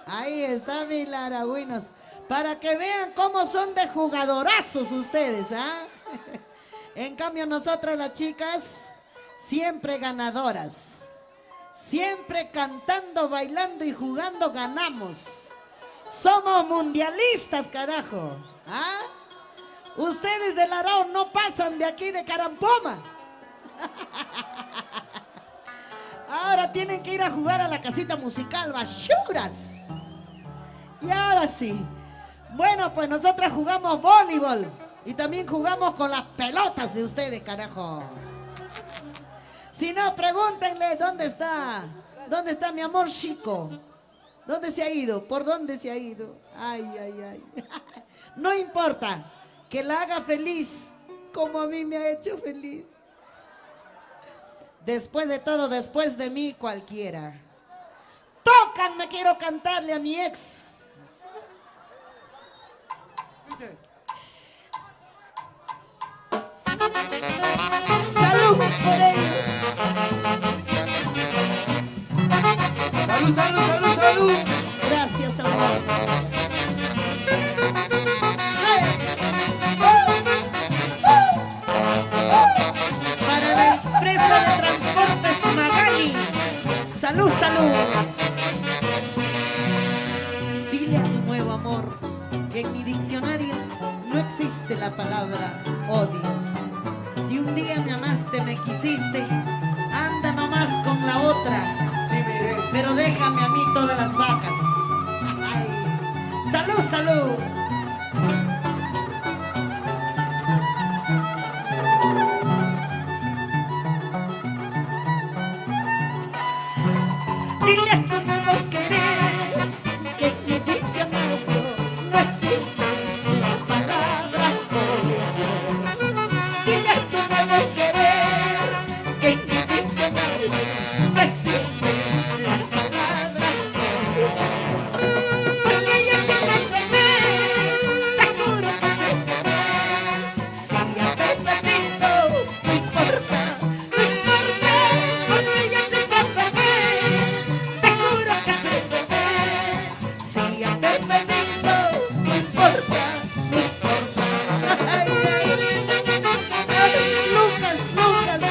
Ahí está mi Laragüinos. Para que vean cómo son de jugadorazos ustedes, ¿ah? En cambio nosotras las chicas, siempre ganadoras. Siempre cantando, bailando y jugando ganamos. Somos mundialistas, carajo. ¿Ah? Ustedes del Arao no pasan de aquí de Carampoma. Ahora tienen que ir a jugar a la casita musical, bachuras. Y ahora sí. Bueno, pues nosotras jugamos voleibol. Y también jugamos con las pelotas de ustedes, carajo. Si no, pregúntenle dónde está. ¿Dónde está mi amor chico? ¿Dónde se ha ido? ¿Por dónde se ha ido? Ay, ay, ay. No importa. Que la haga feliz como a mí me ha hecho feliz. Después de todo, después de mí, cualquiera. ¡Tócanme! Quiero cantarle a mi ex. ¡Salud por ellos! ¡Salud, salud, salud, salud! Gracias, amor. Para la empresa de transportes Magali. ¡Salud, salud! Dile a tu nuevo amor que en mi diccionario no existe la palabra odio. Si un día me amaste, me quisiste, anda nomás con la otra. Sí, mire. Pero déjame a mí todas las vacas. Ay. ¡Salud, salud! Dile a tu nuevo querer que en mi diccionario no existe la palabra odio. Dile a tu nuevo querer que en mi diccionario no existe la palabra odio. Porque ella sí sabe ver, te juro que sé querer. Si ya te he perdido, no importa, no importa. Porque ella sí sabe ver, te juro que sé querer. Si ya te he perdido, no importa, no importa. Ay, ay. Ay, Lucas, Lucas,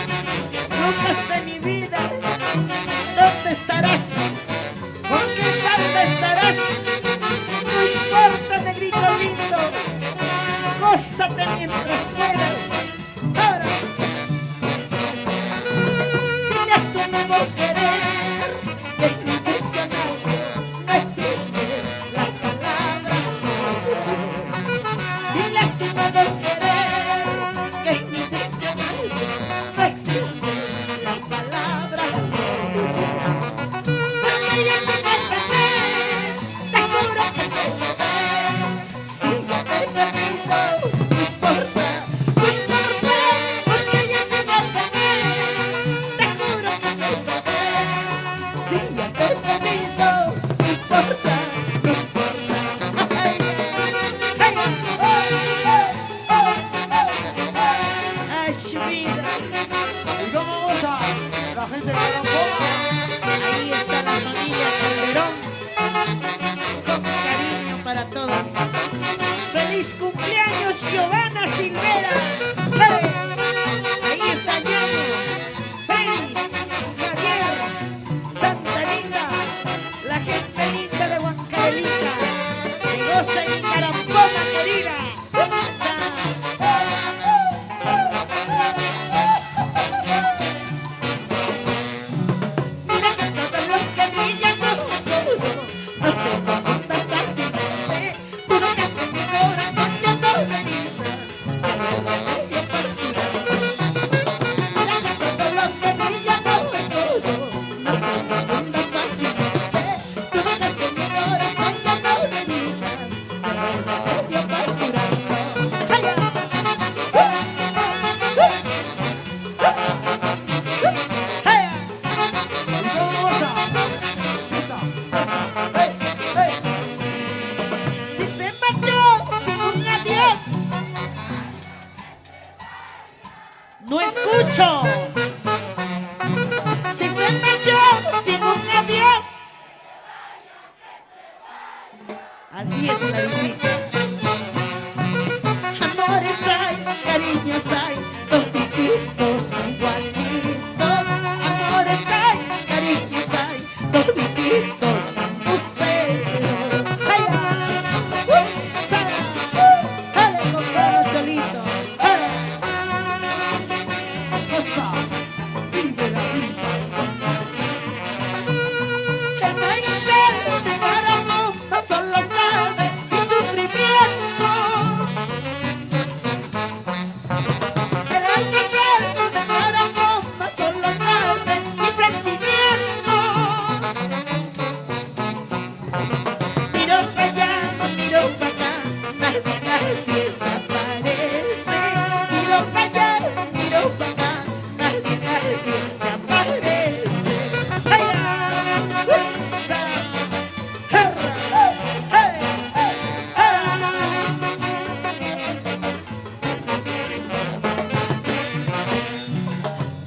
Lucas de mi vida, ¿dónde estarás? ¿Con qué parte estarás? No importa, negrito lindo, gózate mientras puedas. Ahora, dile a tu nuevo querer que en mi diccionario no existe la palabra odio. Dile a tu nuevo querer que en mi diccionario no existe la palabra odio. Porque ella se sabe ver, te juro que se ve. Si ya te he perdido, no importa, no importa. Porque ella se sabe ver, te juro que se ve. Si ya te he perdido, no importa, no importa. Ay, ay, ay, su vida. ¿Y cómo goza la gente de Carampoma? Ahí está la familia Calderón, con cariño para todos. ¡Feliz cumpleaños, Giovanna Silvera! ¡Hey! Ahí está Ñaño, Feli, Javier, Santa Linda, la gente linda de Huancavelita, que goza en Carampoma, querida. ¡Esa! Mira que todos los que brillan como azul, no te confundas fácilmente. Tú no que con mi corazón yo no me digas, que algo medio partido. Mira que todos los que brillan como azul, no te confundas fácilmente. Tú no que con mi corazón yo no me digas, que algo medio partido. ¡Ay, ay! ¿Y cómo goza? Esa, hey, hey. Si se marchó sin un adiós, no escucho. Si se marchó sin un adiós, Así es la visita. Amores hay, cariños hay, toditos igualitos. Amores hay, cariños hay, toditos ustedes. ¡Ay, usa! ¡Dale con todo solito! ¡Ay! Goza, vive la vida. El no hay ser de páramo, no solo sabe mi sufrimiento. El hay que ser de páramo, no solo sabe mis sentimientos. Miro para allá, no miro para acá, nadie se aparece. Miro para allá, miro para acá, nadie se aparece. ¡Ay, usa! ¡Herra! ¡Hey!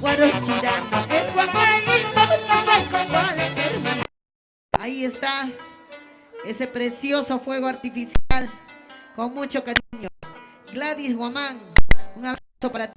Guarochirano, el guapaíto, no soy como la hermana. Ahí está ese precioso fuego artificial con mucho cariño. Gladys Guamán, un abrazo para ti.